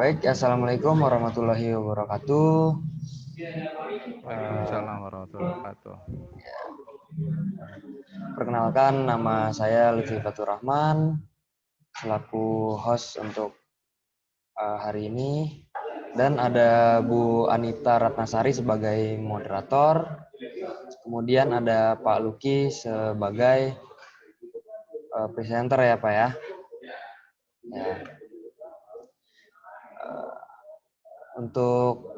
Baik, Assalamualaikum warahmatullahi wabarakatuh. Waalaikumsalam warahmatullahi wabarakatuh. Perkenalkan, nama saya Lutfi Fatur Rahman, selaku host untuk hari ini. Dan ada Bu Anita Ratnasari sebagai moderator. Kemudian ada Pak Luki sebagai presenter ya Pak ya. Untuk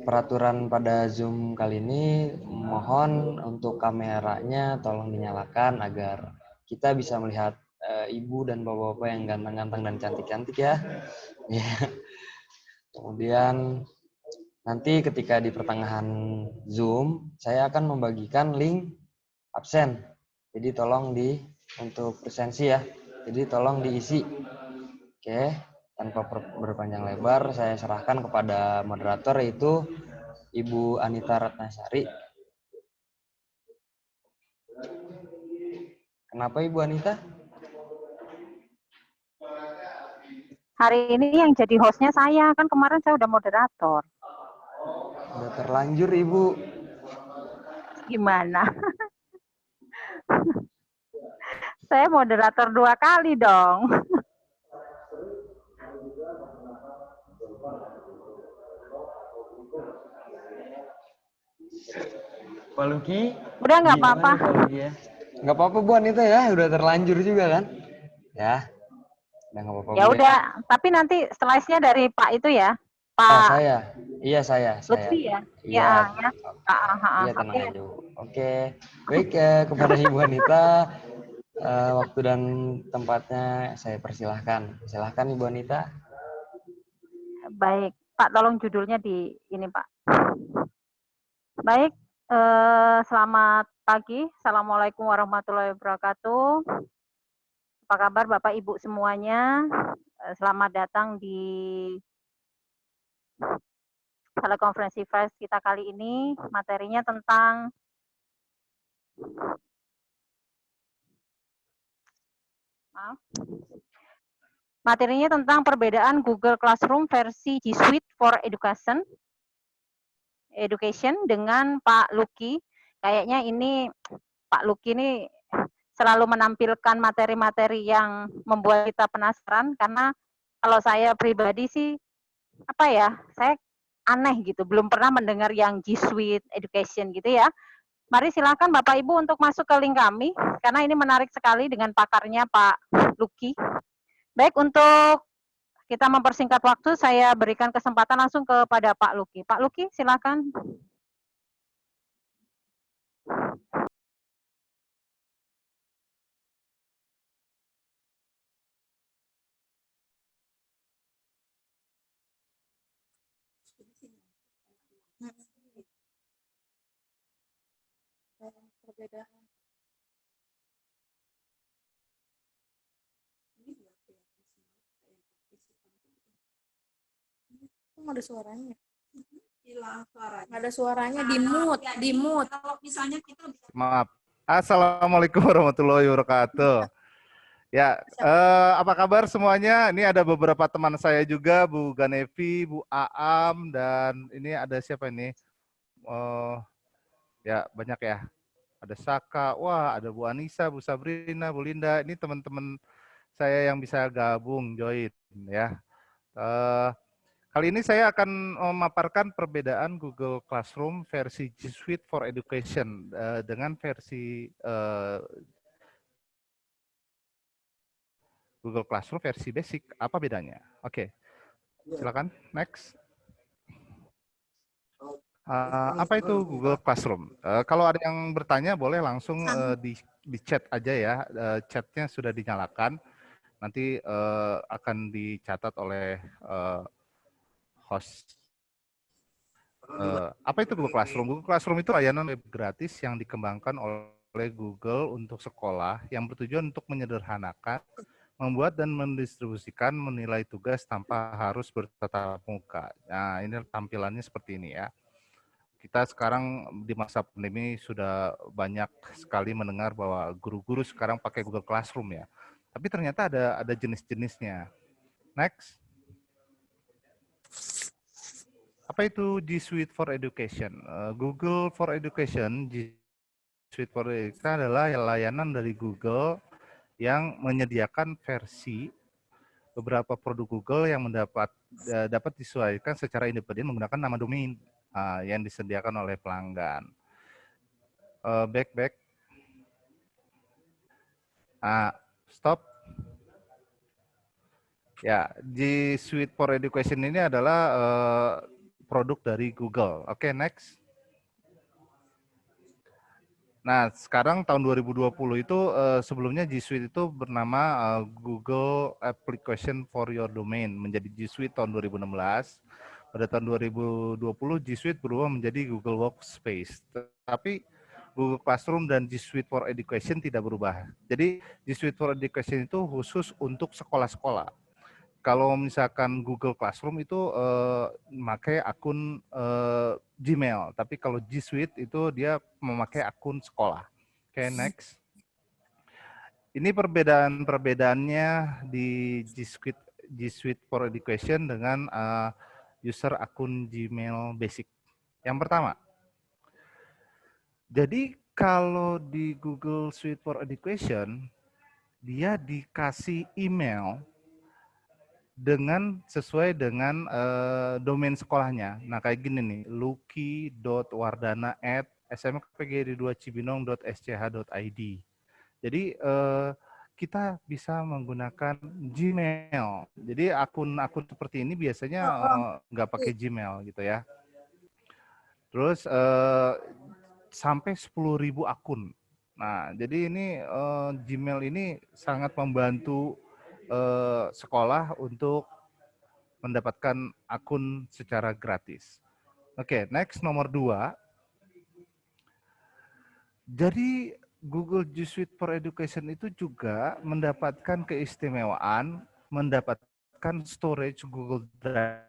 peraturan pada Zoom kali ini, mohon untuk kameranya tolong dinyalakan agar kita bisa melihat ibu dan bapak-bapak yang ganteng-ganteng dan cantik-cantik ya. Kemudian nanti ketika di pertengahan Zoom, saya akan membagikan link absen. Jadi tolong untuk presensi ya. Jadi tolong diisi. Oke, tanpa berpanjang lebar, saya serahkan kepada moderator yaitu Ibu Anita Ratnasari. Kenapa Ibu Anita? Hari ini yang jadi hostnya saya, kan kemarin saya udah moderator. Udah terlanjur Ibu. Gimana? Saya moderator 2 kali dong. Pak Luki? Udah nggak apa-apa. Ya? Nggak apa-apa Bu Anita ya, udah terlanjur juga kan? Ya, udah nggak apa-apa. Ya udah, tapi nanti slide-nya dari Pak itu ya, Pak. Saya. Iya saya. Lutfi ya? Iya. Ya. Iya tenang aja Bu. Oke. Baik, kepada Ibu Anita, waktu dan tempatnya saya persilahkan. Silahkan Ibu Anita. Baik, Pak, tolong judulnya di ini Pak. Baik, selamat pagi. Assalamualaikum warahmatullahi wabarakatuh. Apa kabar Bapak Ibu semuanya? Selamat datang di telekonferensi pers kita kali ini. Materinya tentang materinya tentang perbedaan Google Classroom versi G Suite for Education dengan Pak Luki. Kayaknya ini Pak Luki ini selalu menampilkan materi-materi yang membuat kita penasaran, karena kalau saya pribadi sih saya aneh gitu, belum pernah mendengar yang G Suite Education gitu ya. Mari silakan Bapak Ibu untuk masuk ke link kami, karena ini menarik sekali dengan pakarnya Pak Luki. Baik, untuk kita mempersingkat waktu, saya berikan kesempatan langsung kepada Pak Luki. Pak Luki, silakan. Perbedaan ada suaranya. Hilang suaranya. Ada suaranya di mute. Kalau misalnya kita Maaf. Assalamualaikum warahmatullahi wabarakatuh. Ya, apa kabar semuanya? Ini ada beberapa teman saya juga, Bu Ganevi, Bu Aam, dan ini ada siapa ini? Ya banyak ya. Ada Saka, wah ada Bu Anissa, Bu Sabrina, Bu Linda. Ini teman-teman saya yang bisa gabung join ya. Kali ini saya akan memaparkan perbedaan Google Classroom versi G Suite for Education dengan versi Google Classroom versi basic. Apa bedanya? Oke, silakan next. Apa itu Google Classroom? Kalau ada yang bertanya boleh langsung di chat aja ya. Chatnya sudah dinyalakan. Nanti akan dicatat oleh host. Apa itu Google Classroom? Google Classroom itu layanan web gratis yang dikembangkan oleh Google untuk sekolah yang bertujuan untuk menyederhanakan, membuat dan mendistribusikan menilai tugas tanpa harus bertatap muka. Nah, ini tampilannya seperti ini ya. Kita sekarang di masa pandemi sudah banyak sekali mendengar bahwa guru-guru sekarang pakai Google Classroom ya. Tapi ternyata ada jenis-jenisnya. Next. Apa itu G Suite for Education? Google for Education, G Suite for Education adalah layanan dari Google yang menyediakan versi beberapa produk Google yang dapat disesuaikan secara independen menggunakan nama domain yang disediakan oleh pelanggan. Back. Stop. Ya, G Suite for Education ini adalah produk dari Google. Oke, next. Nah, sekarang tahun 2020 itu sebelumnya G Suite itu bernama Google Application for Your Domain, menjadi G Suite tahun 2016. Pada tahun 2020 G Suite berubah menjadi Google Workspace. Tapi Google Classroom dan G Suite for Education tidak berubah. Jadi G Suite for Education itu khusus untuk sekolah-sekolah. Kalau misalkan Google Classroom itu memakai akun Gmail, tapi kalau G Suite itu dia memakai akun sekolah. Oke, next. Ini perbedaannya di G Suite for Education dengan user akun Gmail Basic. Yang pertama, jadi kalau di Google Suite for Education, dia dikasih email sesuai dengan domain sekolahnya. Nah, kayak gini nih, luki.wardana@smkpgd2cibinong.sch.id. Jadi kita bisa menggunakan Gmail. Jadi akun-akun seperti ini biasanya nggak pakai Gmail gitu ya. Terus sampai 10.000 akun. Nah, jadi ini Gmail ini sangat membantu sekolah untuk mendapatkan akun secara gratis. Oke, next nomor 2. Jadi Google G Suite for Education itu juga mendapatkan keistimewaan, mendapatkan storage Google Drive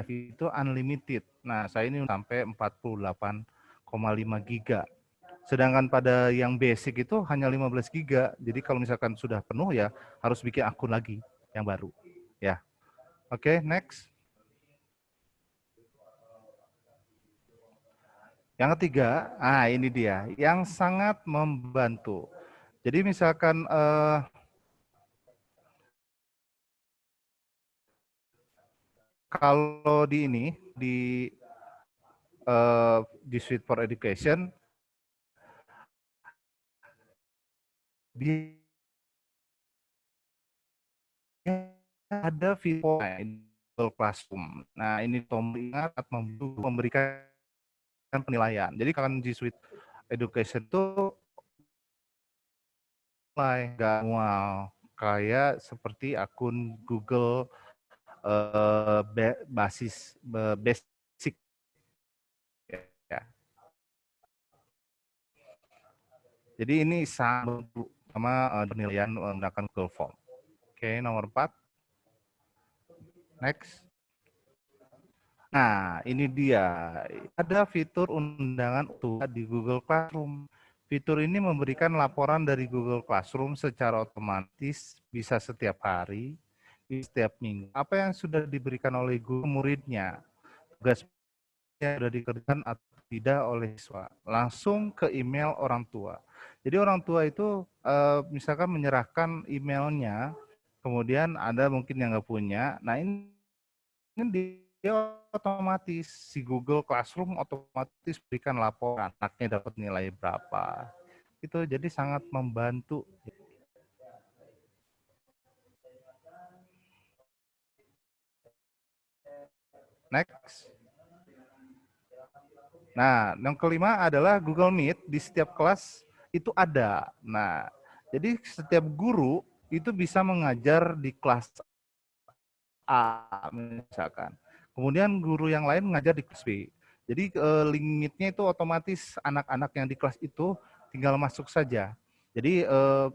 itu unlimited. Nah, saya ini sampai 48,5 giga. Sedangkan pada yang basic itu hanya 15 giga. Jadi kalau misalkan sudah penuh ya harus bikin akun lagi yang baru. Ya. Oke, next. Yang ketiga, ini dia yang sangat membantu. Jadi misalkan kalau di ini di Suite for Education dia ada fitur Google Classroom. Nah, ini tombol ingat memberikan penilaian. Jadi kan G Suite Education itu nggak mual kayak seperti akun Google basis basic ya. Jadi ini sama penilaian menggunakan Google Form. Oke, nomor 4. Next. Nah, ini dia. Ada fitur undangan di Google Classroom. Fitur ini memberikan laporan dari Google Classroom secara otomatis, bisa setiap hari, setiap minggu. Apa yang sudah diberikan oleh guru muridnya, tugasnya sudah dikerjakan atau tidak oleh siswa, langsung ke email orang tua. Jadi orang tua itu misalkan menyerahkan emailnya, kemudian ada mungkin yang nggak punya. Nah, ini dia otomatis si Google Classroom otomatis berikan laporan anaknya dapat nilai berapa. Itu jadi sangat membantu. Next. Nah, yang kelima adalah Google Meet di setiap kelas itu ada. Nah, jadi setiap guru itu bisa mengajar di kelas A misalkan. Kemudian guru yang lain mengajar di kelas B. Jadi limitnya itu otomatis anak-anak yang di kelas itu tinggal masuk saja. Jadi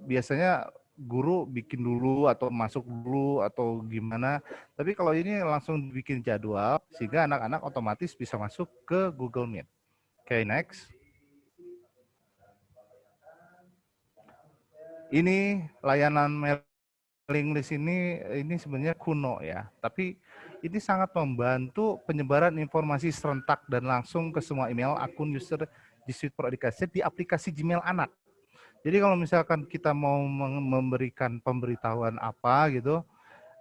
biasanya guru bikin dulu atau masuk dulu atau gimana. Tapi kalau ini langsung bikin jadwal sehingga anak-anak otomatis bisa masuk ke Google Meet. Oke, next. Ini layanan mailing list ini sebenarnya kuno ya, tapi ini sangat membantu penyebaran informasi serentak dan langsung ke semua email akun user di Suite for Education di aplikasi Gmail anak. Jadi kalau misalkan kita mau memberikan pemberitahuan apa gitu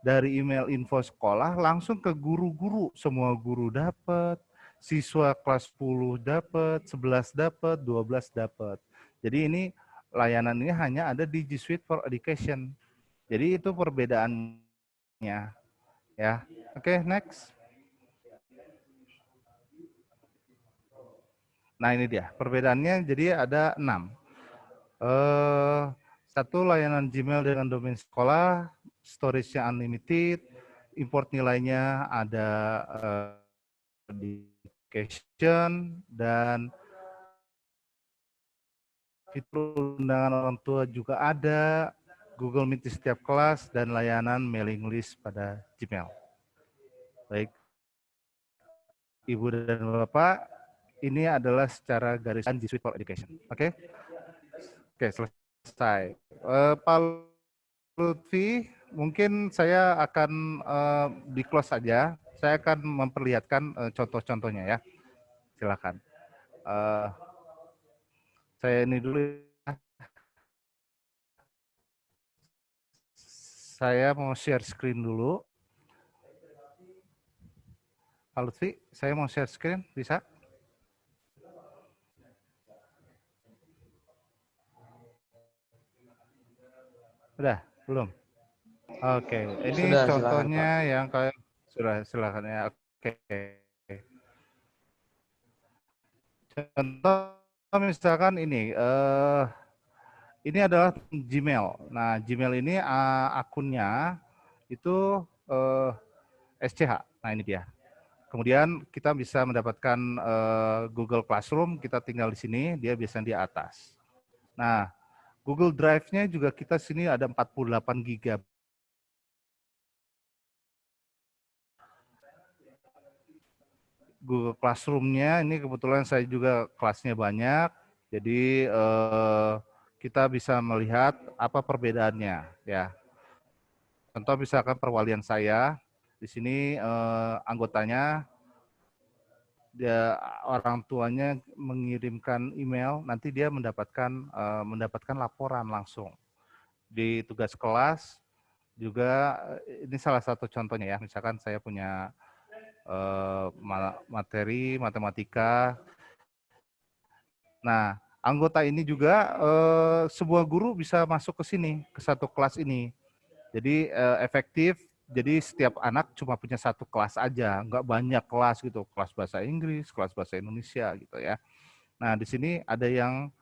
dari email info sekolah langsung ke guru-guru, semua guru dapat, siswa kelas 10 dapat, 11 dapat, 12 dapat. Jadi ini layanan ini hanya ada di G Suite for Education. Jadi itu perbedaannya ya. Oke, next. Nah, ini dia. Perbedaannya jadi ada 6. Satu, layanan Gmail dengan domain sekolah, storage-nya unlimited, import nilainya ada education, dan fitur undangan orang tua juga ada, Google Meet di setiap kelas, dan layanan mailing list pada Gmail. Baik, Ibu dan Bapak, ini adalah secara garisan G Suite for Education. Oke? Oke, selesai. Pak Lutfi, mungkin saya akan di close saja. Saya akan memperlihatkan contoh-contohnya ya. Silakan. Saya ini dulu ya. Saya mau share screen dulu. Pak Lutfi, saya mau share screen, bisa? Udah, belum? Oke, ini Sudah, silakan, contohnya Pak. yang kayak sudah, silakan ya. Oke. Contoh misalkan ini adalah Gmail. Nah, Gmail ini akunnya itu SCH. Nah, ini dia. Kemudian kita bisa mendapatkan Google Classroom, kita tinggal di sini, dia biasanya di atas. Nah, Google Drive-nya juga kita sini ada 48 GB. Google Classroom-nya ini kebetulan saya juga kelasnya banyak, jadi kita bisa melihat apa perbedaannya ya. Contoh misalkan perwalian saya, di sini anggotanya dia orang tuanya mengirimkan email, nanti dia mendapatkan laporan langsung di tugas kelas juga. Ini salah satu contohnya ya, misalkan saya punya materi matematika. Nah, anggota ini juga sebuah guru bisa masuk ke sini, ke satu kelas ini. Jadi efektif. Jadi setiap anak cuma punya satu kelas aja, nggak banyak kelas gitu, kelas bahasa Inggris, kelas bahasa Indonesia gitu ya. Nah, di sini ada yang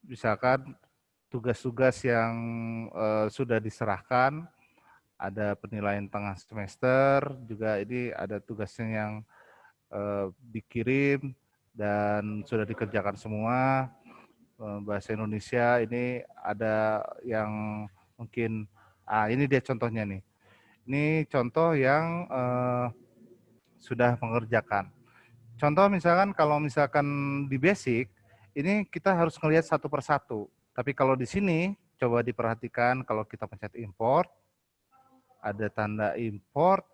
misalkan tugas-tugas yang sudah diserahkan, ada penilaian tengah semester, juga ini ada tugasnya yang dikirim dan sudah dikerjakan semua. Bahasa Indonesia ini ada yang mungkin, ini dia contohnya nih. Ini contoh yang sudah mengerjakan. Contoh misalkan kalau misalkan di basic, ini kita harus melihat satu persatu. Tapi kalau di sini, coba diperhatikan kalau kita pencet import, ada tanda import,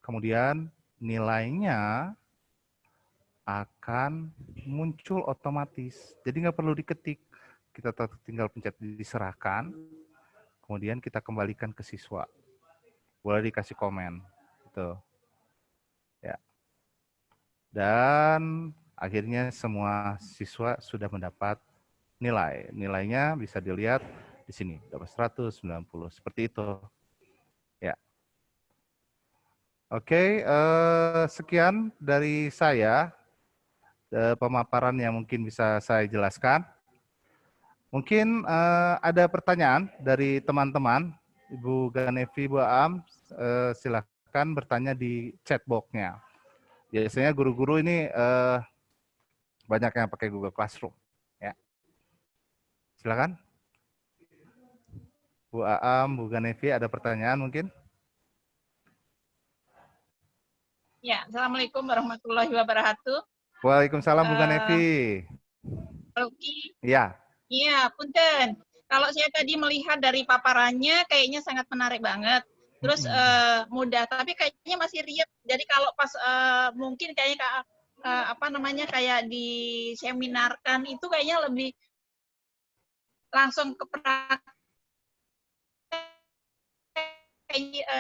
kemudian nilainya akan muncul otomatis. Jadi nggak perlu diketik. Kita tinggal pencet diserahkan, kemudian kita kembalikan ke siswa. Boleh dikasih komen. Gitu. Ya. Dan akhirnya semua siswa sudah mendapat nilai. Nilainya bisa dilihat di sini, dapat 190. Seperti itu. Ya. Oke, sekian dari saya. Pemaparan yang mungkin bisa saya jelaskan. Mungkin ada pertanyaan dari teman-teman, Ibu Ganevi, Bu Am, silakan bertanya di chat box-nya. Biasanya guru-guru ini banyak yang pakai Google Classroom. Ya. Silakan. Bu Am, Bu Ganevi, ada pertanyaan mungkin? Ya, Assalamualaikum warahmatullahi wabarakatuh. Waalaikumsalam, Bu Ganevi. Luki. Iya. Iya, punten. Kalau saya tadi melihat dari paparannya kayaknya sangat menarik banget. Terus mudah, tapi kayaknya masih riet. Jadi kalau pas mungkin kayaknya apa namanya kayak diseminarkan itu kayaknya lebih langsung ke praktek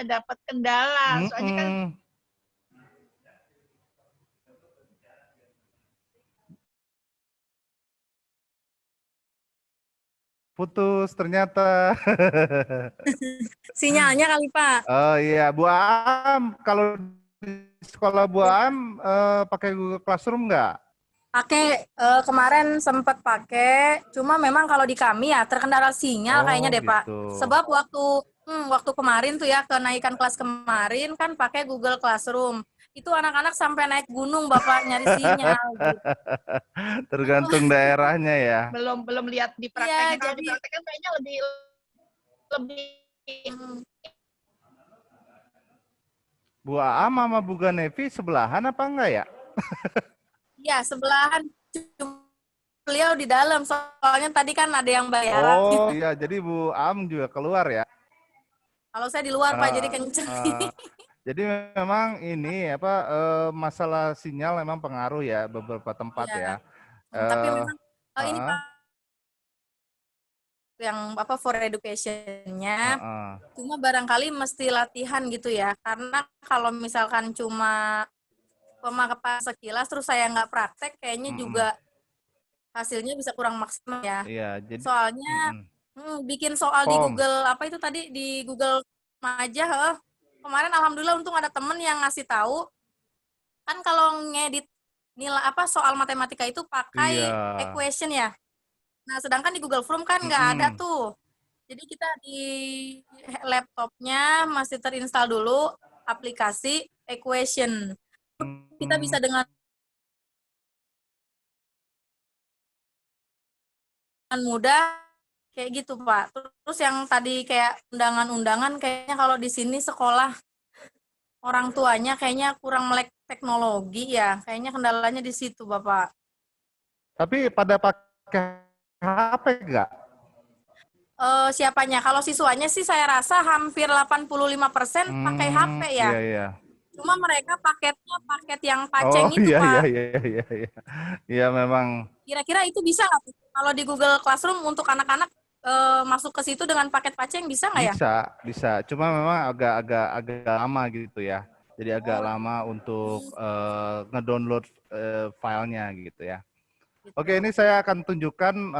dapat kendala. Soalnya kan putus ternyata. Sinyalnya kali Pak. Oh iya, Bu Am, kalau di sekolah Bu Am pakai Google Classroom nggak? Pakai kemarin sempat pakai, cuma memang kalau di kami ya terkendala sinyal kayaknya Oh deh Pak. gitu. Sebab waktu kemarin tuh ya kenaikan kelas kemarin kan pakai Google Classroom. Itu anak-anak sampai naik gunung Bapak nyari sinyal gitu. Tergantung daerahnya ya. belum lihat di Iya, prakteknya. Kalau jadi di praktek kan kayaknya lebih Bu Am sama Bu Ganevi sebelahan apa enggak ya? ya sebelahan, cuma beliau di dalam soalnya tadi kan ada yang bayaran. Oh iya, jadi Bu Am juga keluar ya. Kalau saya di luar Pak jadi kenceng. Jadi memang ini apa masalah sinyal memang pengaruh ya beberapa tempat Iya. ya. Tapi memang ini Heeh. Pak yang apa for education-nya, cuma barangkali mesti latihan gitu ya, karena kalau misalkan cuma pemaparan sekilas terus saya nggak praktek, kayaknya juga hasilnya bisa kurang maksimal ya. Iya, jadi Soalnya bikin soal di form. Google apa itu tadi di Google aja, kemarin alhamdulillah untung ada temen yang ngasih tahu, kan kalau ngedit nilai apa soal matematika itu pakai Iya. equation ya. Nah, sedangkan di Google Form kan nggak ada tuh. Jadi kita di laptopnya masih terinstall dulu aplikasi equation. Kita bisa dengan mudah kayak gitu, Pak. Terus yang tadi kayak undangan-undangan kayaknya kalau di sini sekolah orang tuanya kayaknya kurang melek teknologi ya. Kayaknya kendalanya di situ, Bapak. Tapi pada pakai HP enggak? Siapanya? Kalau siswanya sih saya rasa hampir 85% pakai HP ya. Iya, iya. Cuma mereka paketnya paket yang paceng itu, iya, Pak. Iya. Iya, memang. Kira-kira itu bisa nggak? Kalau di Google Classroom untuk anak-anak masuk ke situ dengan paket paceng bisa nggak ya? Bisa. Cuma memang agak lama gitu ya. Jadi agak lama untuk ngedownload filenya gitu ya. Oke, ini saya akan tunjukkan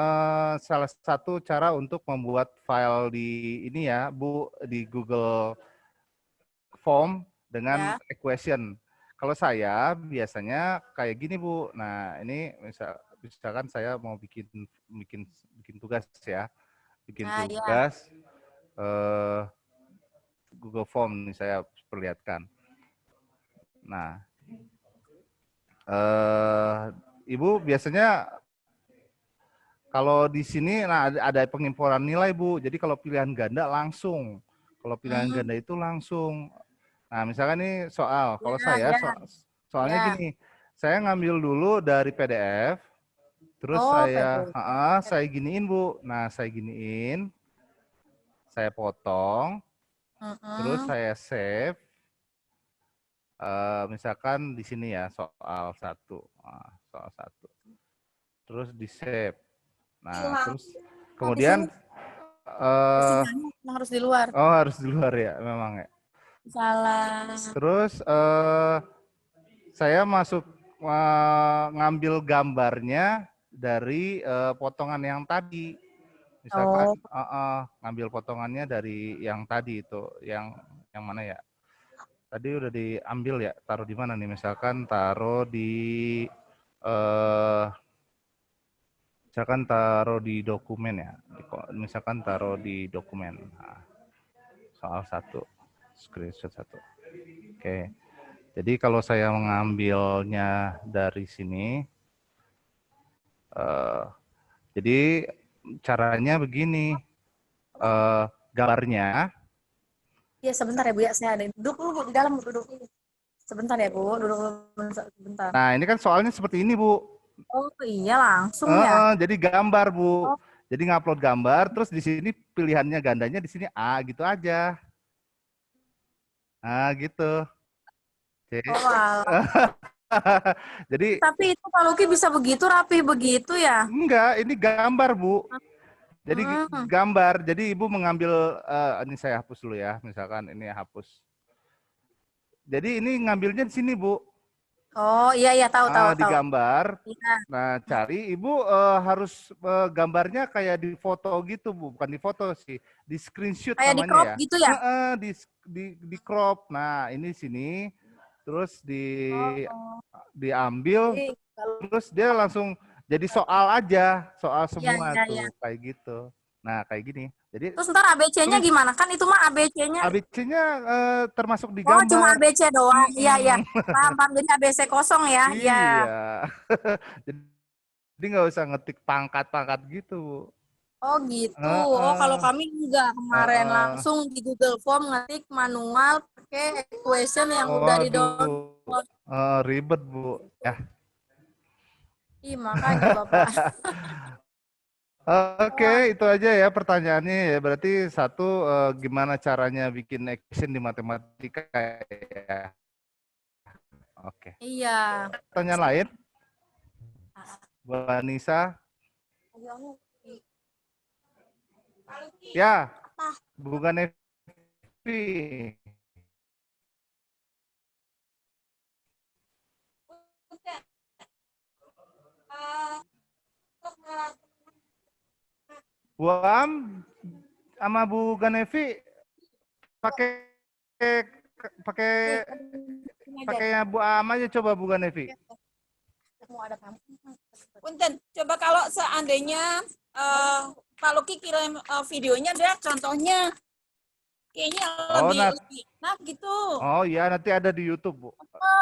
salah satu cara untuk membuat file di ini ya, Bu, di Google Form dengan equation. Kalau saya biasanya kayak gini, Bu. Nah, ini misalkan saya mau bikin tugas ya. Bikin tugas Google Form nih saya perlihatkan. Nah, Ibu biasanya kalau di sini nah ada pengimporan nilai, Bu. Jadi kalau pilihan ganda langsung. Kalau pilihan ganda itu langsung. Nah, misalkan ini soal. Kalau saya soalnya gini, saya ngambil dulu dari PDF, terus saya giniin, Bu. Nah, saya giniin, saya potong, terus saya save. Misalkan di sini ya soal 1. Nah, soal 1. Terus di save. Nah, terus kemudian harus di luar. Oh, harus di luar ya, memang ya. Salah. Terus saya masuk ngambil gambarnya dari potongan yang tadi. Misalkan ngambil potongannya dari yang tadi itu, yang mana ya? Tadi udah diambil ya, taruh di mana nih? Misalkan taruh di dokumen ya. Misalkan taruh di dokumen. Nah, soal 1, screenshot 1. Oke. Jadi kalau saya mengambilnya dari sini, jadi caranya begini, gambarnya. Iya sebentar ya Bu ya, saya ada duduk dulu Bu di dalam duduk. Sebentar ya Bu, duduk sebentar. Nah ini kan soalnya seperti ini Bu. Oh iya langsung ya. Jadi gambar Bu. Jadi ngupload gambar, terus di sini pilihannya gandanya di sini A gitu aja. Nah, gitu. Oke. Oh, alah. Jadi Tapi itu Pak Luki bisa begitu rapi begitu ya? enggak, ini gambar, Bu. Jadi Hmm. gambar. Jadi Ibu mengambil ini saya hapus dulu ya, misalkan ini hapus. Jadi ini ngambilnya di sini, Bu. Oh, iya tahu Di tahu. gambar. Iya. Nah, cari Ibu harus gambarnya kayak di foto gitu, Bu. Bukan di foto sih, di screenshot Kayak di namanya crop ya. gitu ya? Di crop. Nah, ini sini terus Oh. diambil Jadi kalau terus dia langsung jadi soal aja, soal semua iya. tuh kayak gitu. Nah, kayak gini. Jadi Terus ntar ABC-nya tulis gimana? Kan itu mah ABC-nya. ABC-nya termasuk di Oh, cuma gambar. ABC doang. Iya. Mm-mm. Paham. Jadi ABC kosong ya. Iya. Iya. Jadi nggak usah ngetik pangkat-pangkat gitu, Bu. Oh gitu. Oh kalau Heeh. kami enggak kemarin Heeh. langsung di Google Form ngetik manual pakai equation yang udah di download. Waduh, ribet, Bu. Ya. Ih, makanya Bapak. Oke, itu aja ya pertanyaannya ya. Berarti satu, gimana caranya bikin equation di matematika ya. Oke. Iya. Pertanyaan lain? Bu Anissa? Ya, Bu Ganevi. Bu Am sama Bu Ganevi pakai pakainya Bu Am aja coba Bu Ganevi. Punten, coba kalau seandainya Pak Luki kirim videonya dia contohnya kayaknya lebih enak gitu. Oh iya, nanti ada di YouTube, Bu.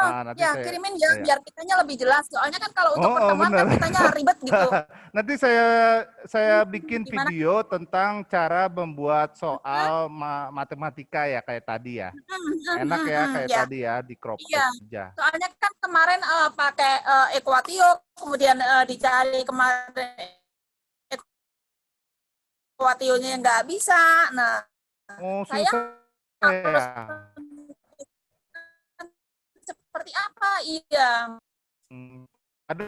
Nanti Ya, kirimin ya biar kitanya lebih jelas. Soalnya kan kalau untuk pertemuan kan kitanya ribet gitu. Nanti saya bikin video tentang cara membuat soal matematika ya kayak tadi ya. Enak ya kayak tadi ya, di crop aja. Soalnya kan kemarin pakai Equatio, kemudian dicari kemarin Equatio-nya nggak bisa. Nah, saya harus seperti apa? Iya. Ada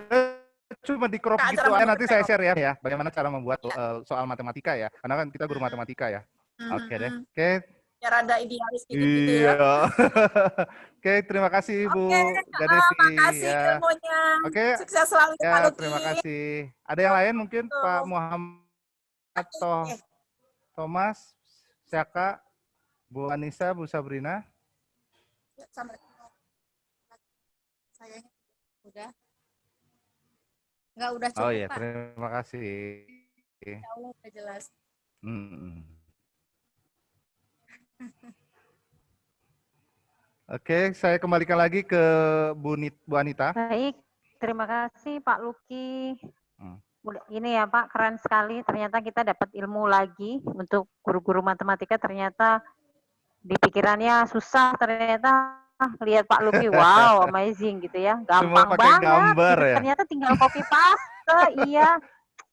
cuma di crop gitu aja, nanti saya share ya bagaimana cara membuat soal matematika ya. Karena kan kita guru matematika ya. Oke deh. Oke. Ya rada idealis gitu ya. Oke, terima kasih Bu Ganevi. Terima kasih ilmunya. Oke. Sukses selalu ya, Pak Luki. Terima kasih. Ada yang lain mungkin Pak Muhammad atau Thomas, Syaka, Bu Anissa, Bu Sabrina. Saya udah. Enggak udah cukup. Oh iya, terima kasih. Ya Allah, udah jelas. Oke, saya kembalikan lagi ke Bu Anita. Baik, terima kasih Pak Luki. Ini ya Pak, keren sekali. Ternyata kita dapat ilmu lagi untuk guru-guru matematika. Ternyata di pikirannya susah. Ternyata lihat Pak Luki, wow, amazing gitu ya. Gampang banget. Gambar, gitu. ya? Ternyata tinggal copy paste. Iya.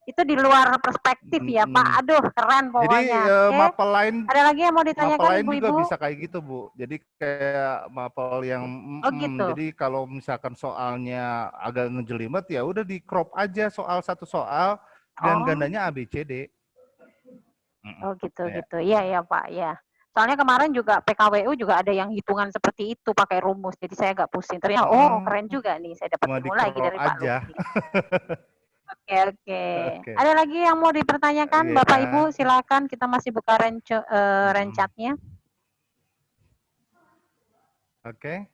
Itu di luar perspektif ya Pak. Aduh, keren pokoknya. Jadi mapel lain ada lagi yang mau ditanyakan Ibu-ibu? juga bisa kayak gitu Bu. Jadi kayak mapel yang gitu. Jadi kalau misalkan soalnya agak ngejelimet ya udah di crop aja satu soal dan gandanya ABCD. Oh gitu gitu. Iya Pak, ya. Soalnya kemarin juga PKWU juga ada yang hitungan seperti itu pakai rumus. Jadi saya agak pusing. Ternyata keren juga nih. Saya dapat ilmu lagi dari Pak Luki. Oke. Ada lagi yang mau dipertanyakan, Bapak Ibu? Silakan, kita masih buka rencatnya. Oke.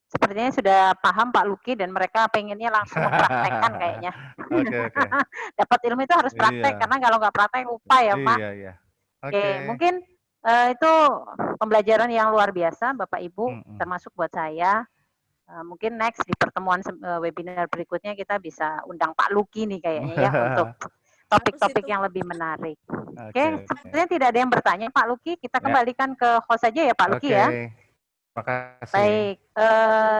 Sepertinya sudah paham Pak Luki dan mereka pengennya langsung mempraktekkan kayaknya. Oke. Dapat ilmu itu harus praktek karena kalau nggak praktek lupa ya Pak. Iya. Oke, mungkin itu pembelajaran yang luar biasa Bapak Ibu, termasuk buat saya. Mungkin next di pertemuan webinar berikutnya kita bisa undang Pak Luki nih kayaknya ya untuk topik-topik yang lebih menarik. Oke, sepertinya tidak ada yang bertanya Pak Luki. Kita kembalikan ke host saja ya Pak Luki ya. Terima kasih. Baik,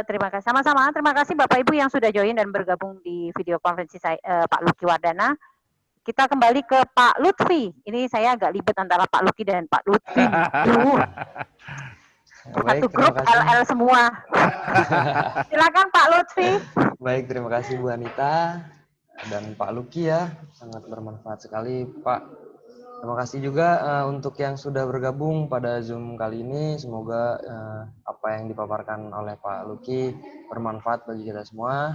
terima kasih. Sama-sama, terima kasih Bapak Ibu yang sudah join dan bergabung di video konferensi saya, Pak Luki Wardana. Kita kembali ke Pak Lutfi. Ini saya agak libet antara Pak Luki dan Pak Lutfi. Baik, Satu grup LL semua. Silakan Pak Lutfi. Baik, terima kasih Bu Anita dan Pak Luki ya. Sangat bermanfaat sekali Pak. Terima kasih juga untuk yang sudah bergabung pada Zoom kali ini. Semoga apa yang dipaparkan oleh Pak Luki bermanfaat bagi kita semua.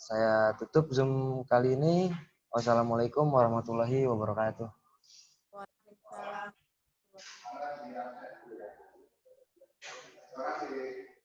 Saya tutup Zoom kali ini. Wassalamualaikum warahmatullahi wabarakatuh. Waalaikumsalam. Terima kasih.